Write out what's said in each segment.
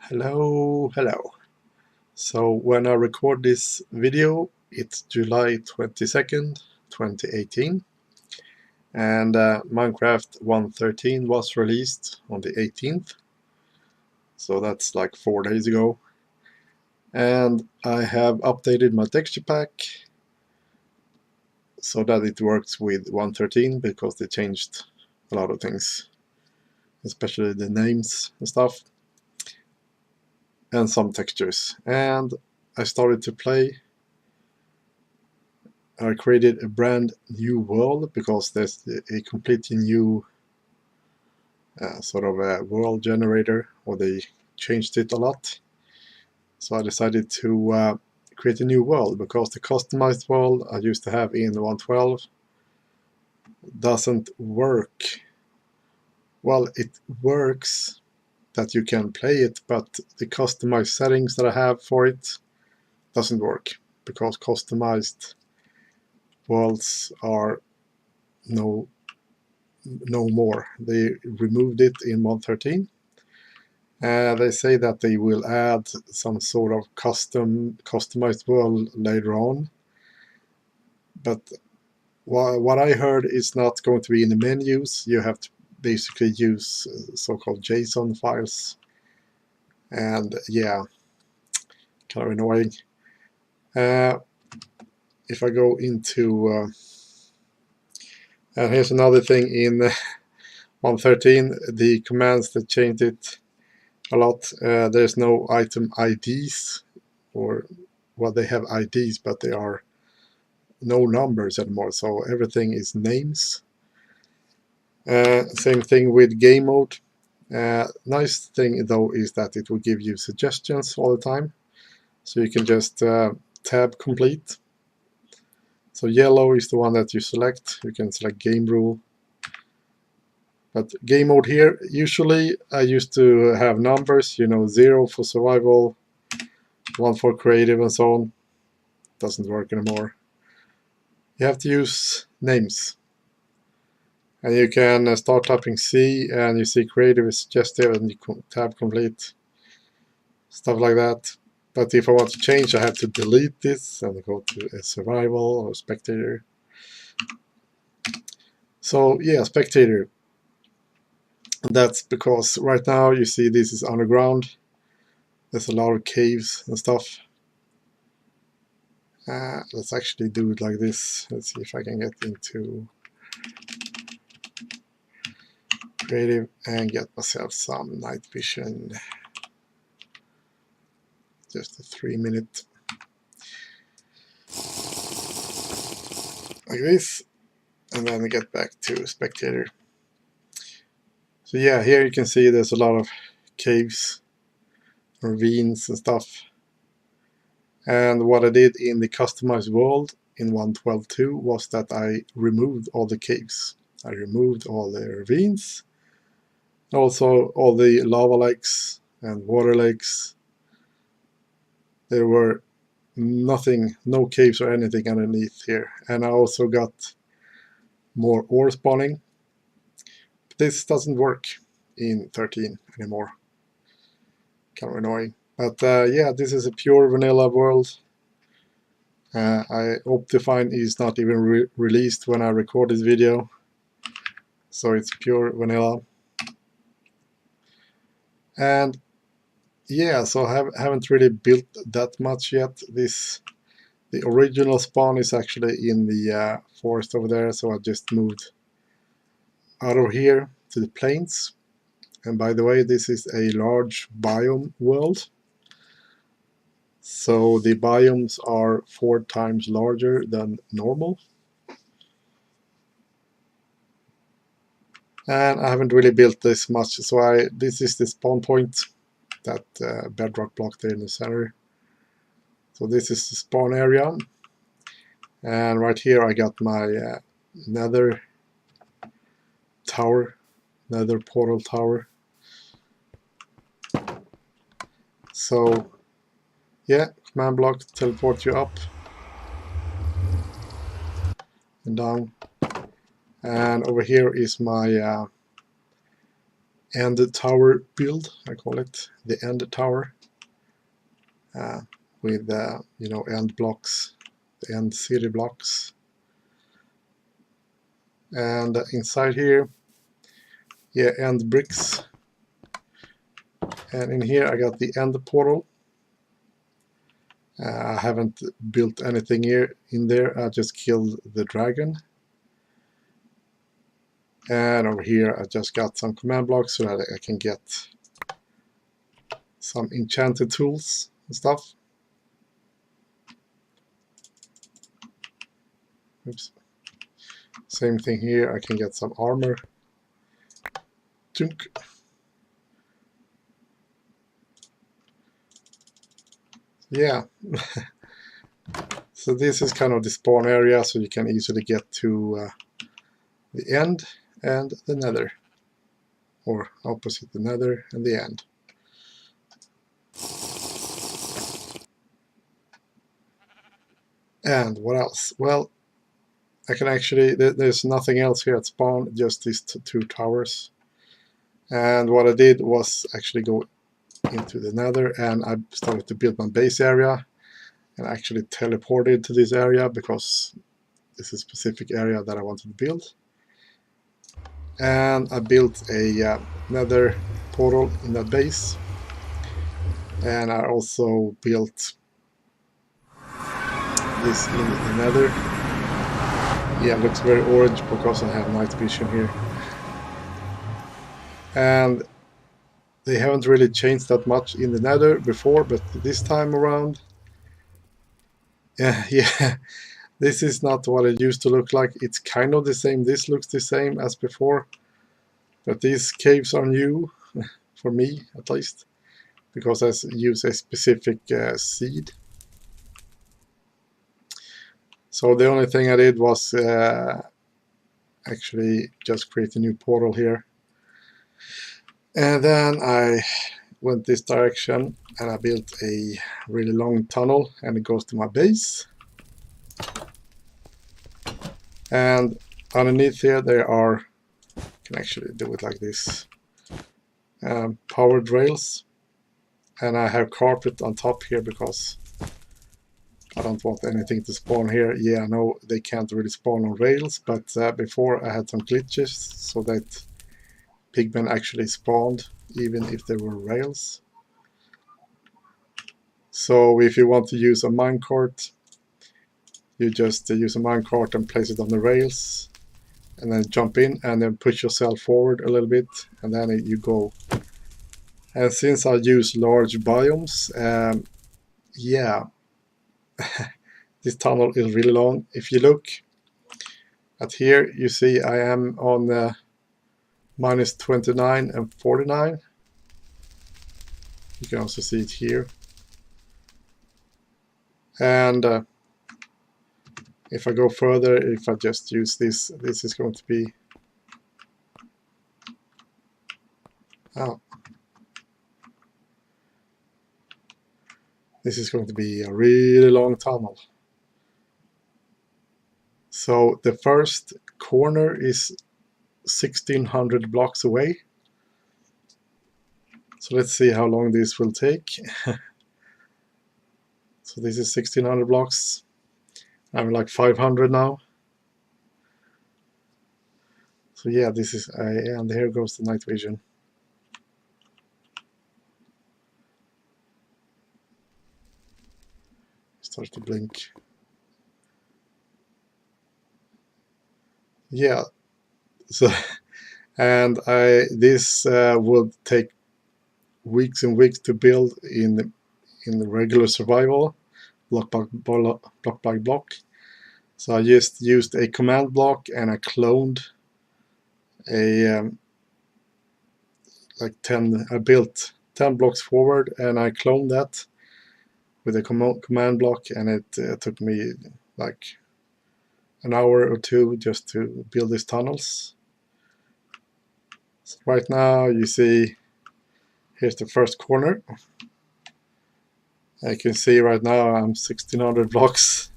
Hello. So when I record this video, it's July 22nd, 2018, and Minecraft 1.13 was released on the 18th, so that's like 4 days ago. And I have updated my texture pack so that it works with 1.13 because they changed a lot of things, especially the names and stuff, and some textures. And I started to play. I created a brand new world because there's a completely new sort of a world generator, or they changed it a lot. So I decided to create a new world because the customized world I used to have in 1.12 doesn't work. Well, it works that you can play it, but the customized settings that I have for it doesn't work because customized worlds are no more. They removed it in 1.13. They say that they will add some sort of customized world later on, but what I heard is not going to be in the menus. You have to basically use so-called JSON files, and yeah, kind of annoying. If I go into and here's another thing in 1.13, the commands that changed it a lot. There's no item IDs, or well, they have IDs, but they are no numbers anymore, so everything is names. Same thing with game mode. Nice thing though is that it will give you suggestions all the time, so you can just tab complete. So yellow is the one that you select. You can select game rule. But game mode here, usually I used to have numbers, 0 for survival, 1 for creative, and so on. Doesn't work anymore. You have to use names. And you can start typing C, and you see creative is suggestive, and you tab complete. Stuff like that. But if I want to change, I have to delete this and go to a survival or spectator. So yeah, spectator. That's because right now you see this is underground. There's a lot of caves and stuff. Let's actually do it like this. Let's see if I can get into creative and get myself some night vision. Just a 3-minute. Like this. And then we get back to spectator. So yeah, here you can see there's a lot of caves, ravines and stuff. And what I did in the customized world in 1.12.2 was that I removed all the caves. I removed all the ravines, also all the lava lakes and water lakes. There were nothing, no caves or anything underneath here. And I also got more ore spawning. But this doesn't work in 13 anymore. Kind of annoying. But yeah, this is a pure vanilla world. Optifine is not even released when I record this video, so it's pure vanilla. And yeah, so I haven't really built that much yet. The original spawn is actually in the forest over there, so I just moved out of here to the plains. And by the way, this is a large biome world. So the biomes are 4 times larger than normal. And I haven't really built this much, so this is the spawn point, that bedrock block there in the center. So this is the spawn area. And right here I got my nether tower, nether portal tower. So yeah, command block to teleport you up and down. And over here is my end tower build. I call it the end tower, with you know, end blocks, the end city blocks, and inside here, yeah, end bricks, and in here I got the end portal. I haven't built anything here in there. I just killed the dragon. And over here I just got some command blocks so that I can get some enchanted tools and stuff. Oops. Same thing here, I can get some armor. Tunk. Yeah. So this is kind of the spawn area, so you can easily get to the end and the nether. Or opposite the nether and the end. And what else? Well, I can actually, there's nothing else here at spawn, just these two towers. And what I did was actually go into the nether, and I started to build my base area, and actually teleported to this area because this is a specific area that I wanted to build. And I built a nether portal in that base, and I also built this in the nether. Yeah, it looks very orange because I have night vision here. And they haven't really changed that much in the nether before, but this time around, yeah, this is not what it used to look like. It's kind of the same. This looks the same as before, but these caves are new, for me at least, because I use a specific seed. So the only thing I did was actually just create a new portal here. And then I went this direction and I built a really long tunnel, and it goes to my base. And underneath here there are, I can actually do it like this, powered rails. And I have carpet on top here because I don't want anything to spawn here. Yeah, I know they can't really spawn on rails, but before I had some glitches so that pigmen actually spawned even if there were rails. So if you want to use a minecart, you just use a minecart and place it on the rails, and then jump in and then push yourself forward a little bit, and then you go. And since I use large biomes, yeah, this tunnel is really long. If you look at here, you see I am on minus 29 and 49. You can also see it here. And if I go further, if I just use this, this is going to be... Oh. This is going to be a really long tunnel. So the first corner is 1600 blocks away. So let's see how long this will take. So this is 1600 blocks. I'm like 500 now. So yeah, this is, and here goes the night vision. Start to blink. Yeah. So, and this would take weeks and weeks to build in the regular survival, block by block. So I just used a command block and I cloned a I built 10 blocks forward and I cloned that with a command block, and it took me like an hour or two just to build these tunnels. So right now you see, here's the first corner. I can see right now I'm 1600 blocks.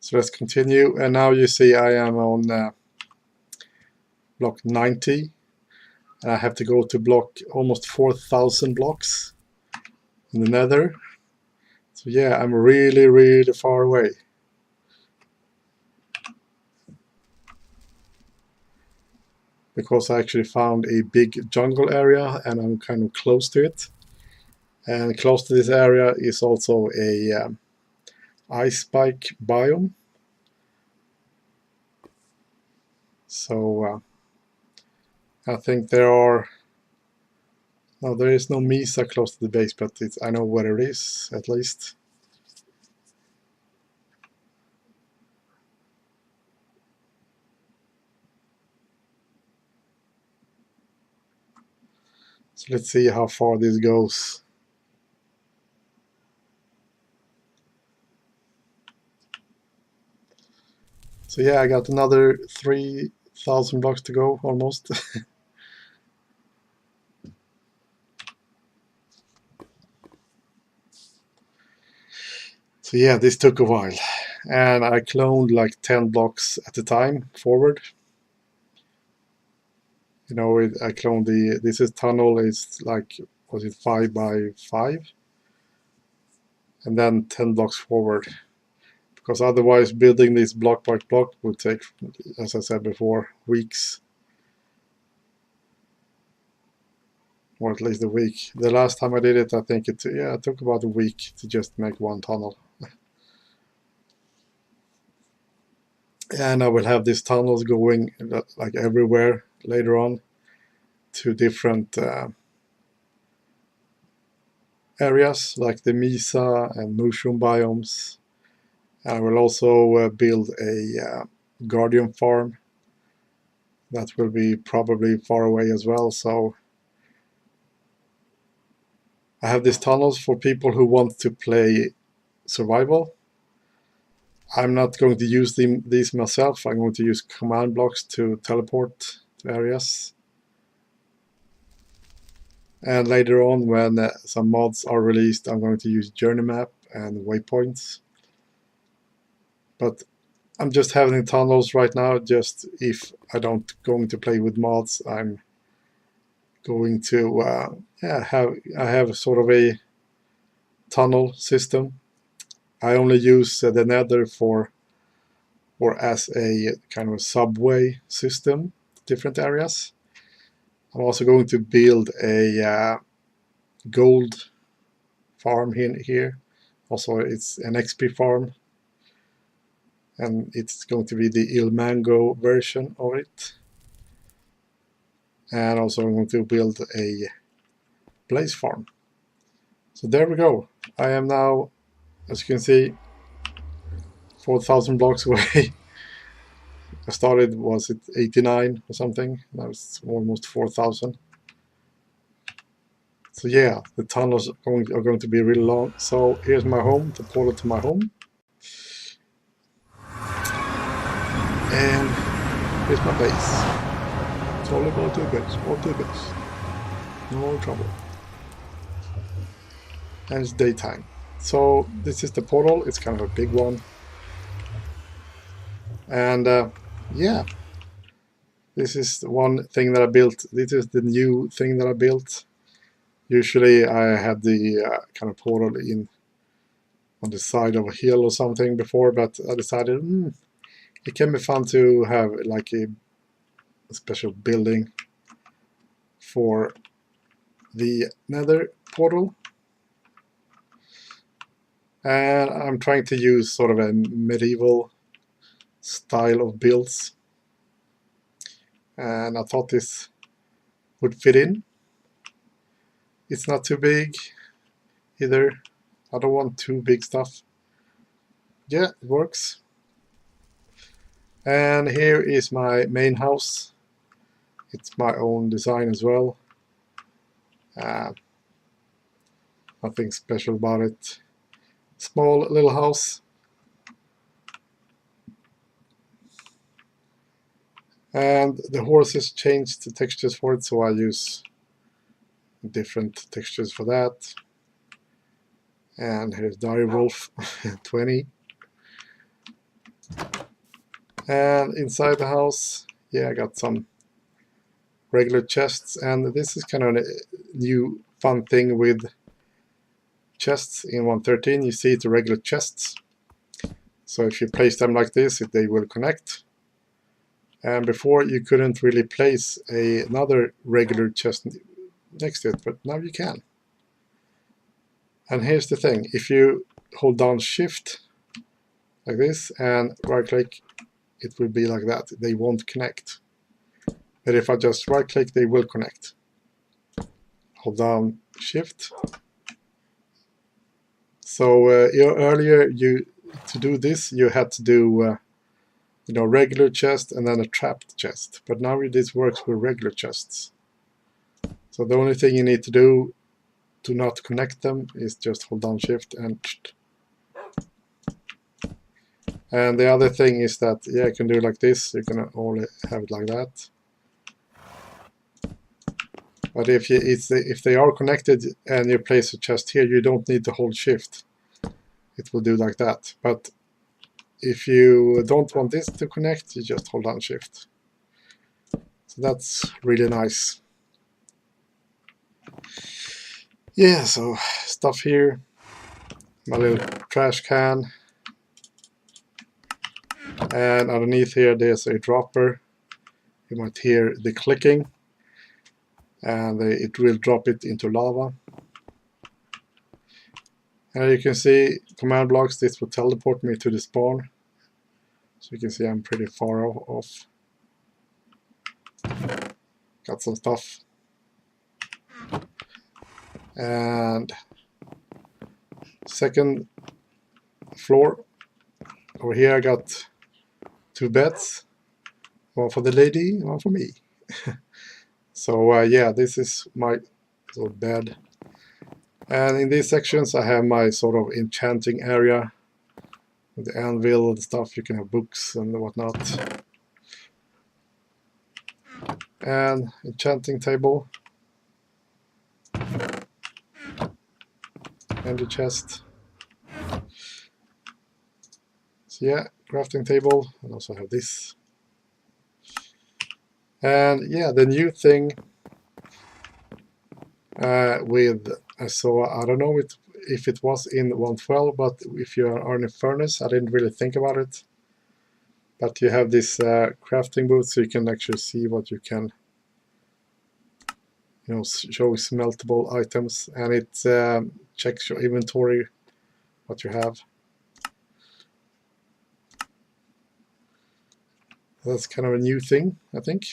So let's continue, and now you see I am on block 90, and I have to go to block almost 4,000 blocks in the nether. So yeah, I'm really, really far away. Because I actually found a big jungle area and I'm kind of close to it. And close to this area is also a ice spike biome. So I think there are... No, there is no Mesa close to the base, but I know where it is, at least. So let's see how far this goes. So yeah, I got another 3,000 blocks to go, almost. So yeah, this took a while. And I cloned like 10 blocks at a time forward. You know, I cloned this is tunnel is like, was it 5 by 5? And then 10 blocks forward. Because otherwise building this block by block would take, as I said before, weeks. Or at least a week. The last time I did it, I think it took about a week to just make one tunnel. And I will have these tunnels going like everywhere later on to different areas like the Mesa and mushroom biomes. I will also build a guardian farm that will be probably far away as well. So I have these tunnels for people who want to play survival. I'm not going to use these myself. I'm going to use command blocks to teleport to areas. And later on, when some mods are released, I'm going to use journey map and waypoints. But I'm just having tunnels right now. Just if I don't going to play with mods, I'm going to I have sort of a tunnel system. I only use the nether for or as a kind of a subway system, different areas. I'm also going to build a gold farm here. Also, it's an XP farm, and it's going to be the Ilmango version of it. And also I'm going to build a blaze farm. So there we go. I am now, as you can see, 4,000 blocks away. I started, was it 89 or something? Now it's almost 4,000. So yeah, the tunnels are going to be really long. So here's my home, the portal to my home. And here's my base. It's all about 2 base, all 2 base. No trouble. And it's daytime. So this is the portal, it's kind of a big one. And yeah, this is one thing that I built. This is the new thing that I built. Usually I had the kind of portal on the side of a hill or something before, but I decided it can be fun to have like a special building for the nether portal. And I'm trying to use sort of a medieval style of builds. And I thought this would fit in. It's not too big either. I don't want too big stuff. Yeah, it works. And here is my main house. It's my own design as well. Nothing special about it. Small little house. And the horses changed the textures for it, so I use different textures for that. And here's Dire Wolf 20. And inside the house, yeah, I got some regular chests, and this is kind of a new fun thing with chests in 1.13. You see it's regular chests, so if you place them like this, they will connect. And before you couldn't really place another regular chest next to it, but now you can. And here's the thing, if you hold down shift like this and right click, it will be like that. They won't connect. But if I just right click, they will connect. Hold down shift. So earlier to do this you had to do regular chest and then a trapped chest, but now this works with regular chests. So the only thing you need to do to not connect them is just hold down shift and the other thing is that, yeah, you can do it like this. You can only have it like that. But if they are connected and you place a chest here, you don't need to hold shift. It will do like that. But if you don't want this to connect, you just hold down shift. So that's really nice. Yeah, so stuff here. My little trash can. And underneath here there's a dropper. You might hear the clicking. And it will drop it into lava. And you can see command blocks. This will teleport me to the spawn. So you can see I'm pretty far off. Got some stuff. And second floor. Over here I got 2 beds. One for the lady, one for me. So yeah, this is my sort of bed. And in these sections I have my sort of enchanting area. With the anvil and stuff, you can have books and whatnot. And enchanting table. And the chest. So yeah, crafting table. And also have this. And yeah, the new thing with, I don't know if it was in 1.12, but if you are in a furnace, I didn't really think about it. But you have this crafting booth, so you can actually see what you can, show smeltable items, and it checks your inventory, what you have. That's kind of a new thing, I think.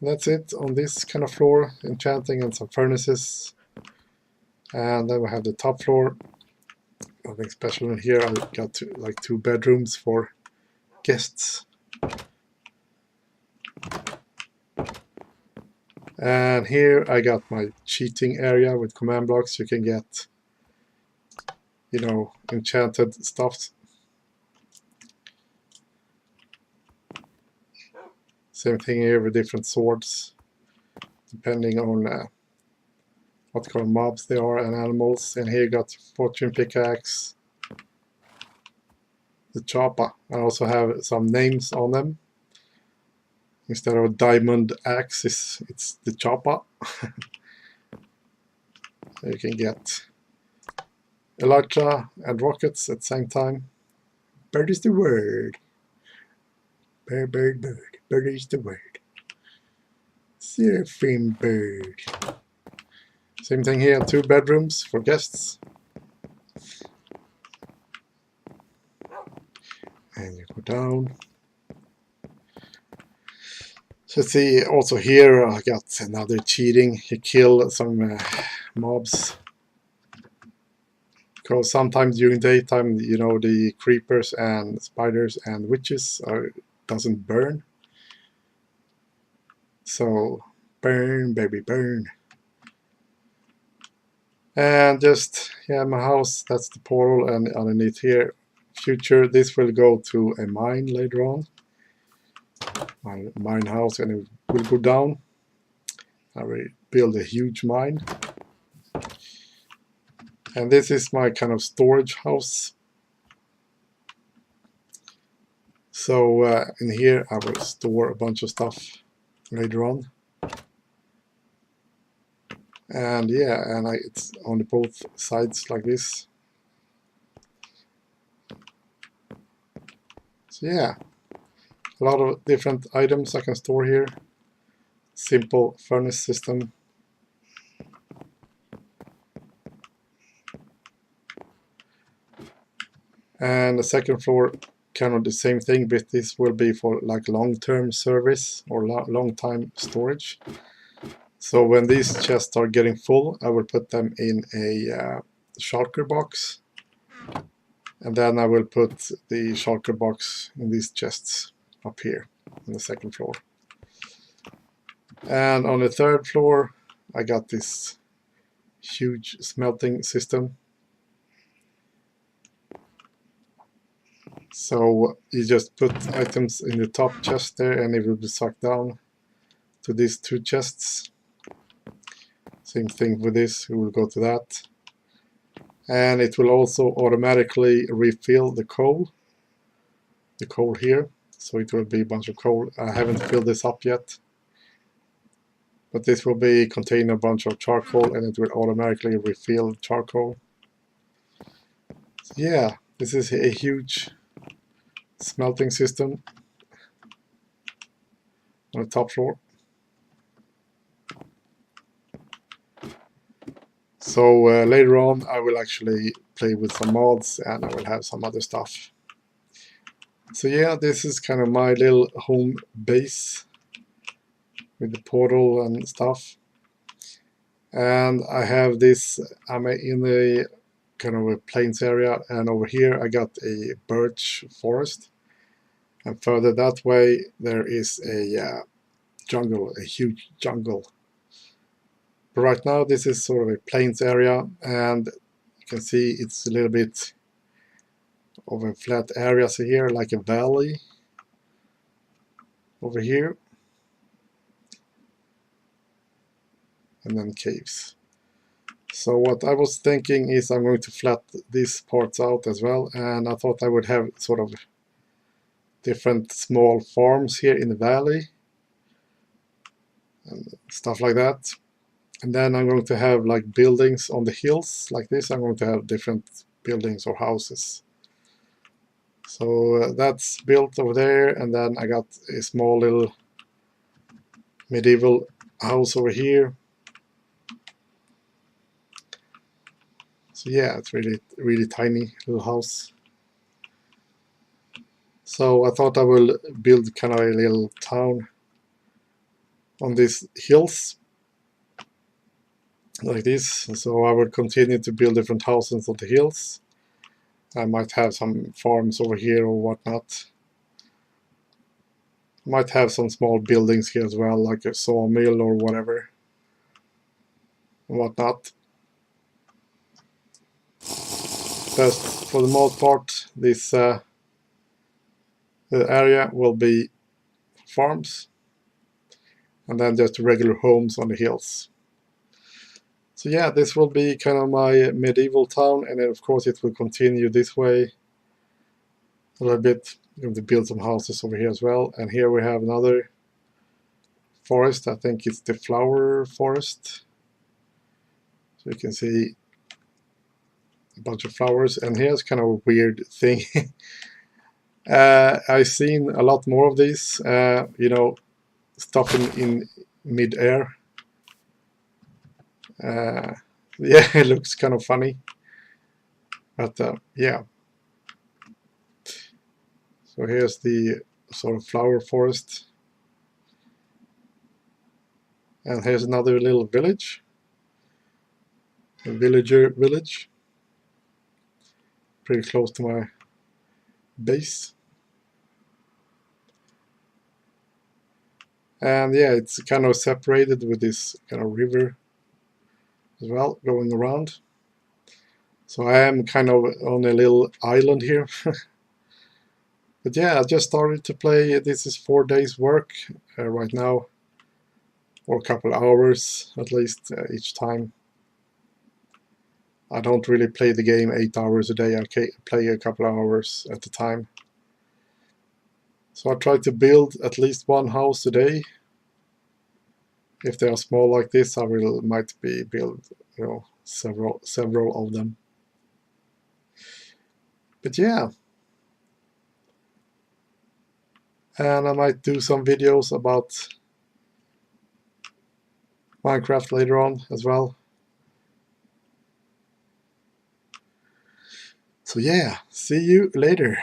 That's it on this kind of floor, enchanting and some furnaces. And then we have the top floor. Nothing special in here. I got like 2 bedrooms for guests. And here I got my cheating area with command blocks. You can get, enchanted stuff. Same thing here with different swords, depending on what kind of mobs they are and animals. And here you got fortune pickaxe, the chopper. I also have some names on them. Instead of a diamond axe, it's the chopper. You can get elytra and rockets at the same time. Bird is the word. Bird, bird, bird. Bird is the word. Seraphim bird. Same thing here, 2 bedrooms for guests. And you go down. So see, also here I got another cheating. You kill some mobs. Because sometimes during daytime, the creepers and spiders and witches doesn't burn. So burn, baby, burn. And just, yeah, my house, that's the portal, and underneath here, future, this will go to a mine later on. My mine house, and it will go down. I will build a huge mine. And this is my kind of storage house. So in here I will store a bunch of stuff later on. And yeah, and it's on the both sides like this. So yeah, a lot of different items I can store here. Simple furnace system. And the second floor, kind of the same thing, but this will be for like long-term service or long-time storage. So when these chests are getting full, I will put them in a shulker box, and then I will put the shulker box in these chests up here on the second floor. And on the third floor, I got this huge smelting system. So you just put items in the top chest there, and it will be sucked down to these two chests. Same thing with this, we will go to that. And it will also automatically refill the coal here. So it will be a bunch of coal. I haven't filled this up yet. But this will contain a bunch of charcoal, and it will automatically refill charcoal. So yeah, this is a huge smelting system on the top floor. So later on I will actually play with some mods, and I will have some other stuff. So yeah, this is kind of my little home base with the portal and stuff. And I have this, I'm in a kind of a plains area, and over here I got a birch forest. And further that way there is a jungle, a huge jungle. But right now this is sort of a plains area, and you can see it's a little bit of a flat area here, like a valley over here, and then caves. So what I was thinking is I'm going to flat these parts out as well, and I thought I would have sort of different small farms here in the valley and stuff like that. And then I'm going to have like buildings on the hills like this. I'm going to have different buildings or houses. So that's built over there, and then I got a small little medieval house over here. So yeah, it's really tiny little house. So I thought I will build kind of a little town on these hills like this. So I will continue to build different houses on the hills. I might have some farms over here or whatnot. Might have some small buildings here as well, like a sawmill or whatever and whatnot. But for the most part, this the area will be farms, and then just regular homes on the hills. So yeah, this will be kind of my medieval town, and then of course it will continue this way a little bit. I'm going to build some houses over here as well, and here we have another forest. I think it's the flower forest. So you can see a bunch of flowers, and here's kind of a weird thing. I've seen a lot more of these, you know, stuff in mid-air. Yeah, it looks kind of funny, but yeah. So here's the sort of flower forest, and here's another little village, a villager village, pretty close to my base. And yeah, it's kind of separated with this kind of river as well going around. So I am kind of on a little island here. But yeah, I just started to play. This is 4 days work right now, or a couple hours at least each time. I don't really play the game 8 hours a day. I play a couple of hours at a time. So I try to build at least one house a day. If they are small like this, I might be build, you know, several of them. But yeah, and I might do some videos about Minecraft later on as well. So yeah, see you later.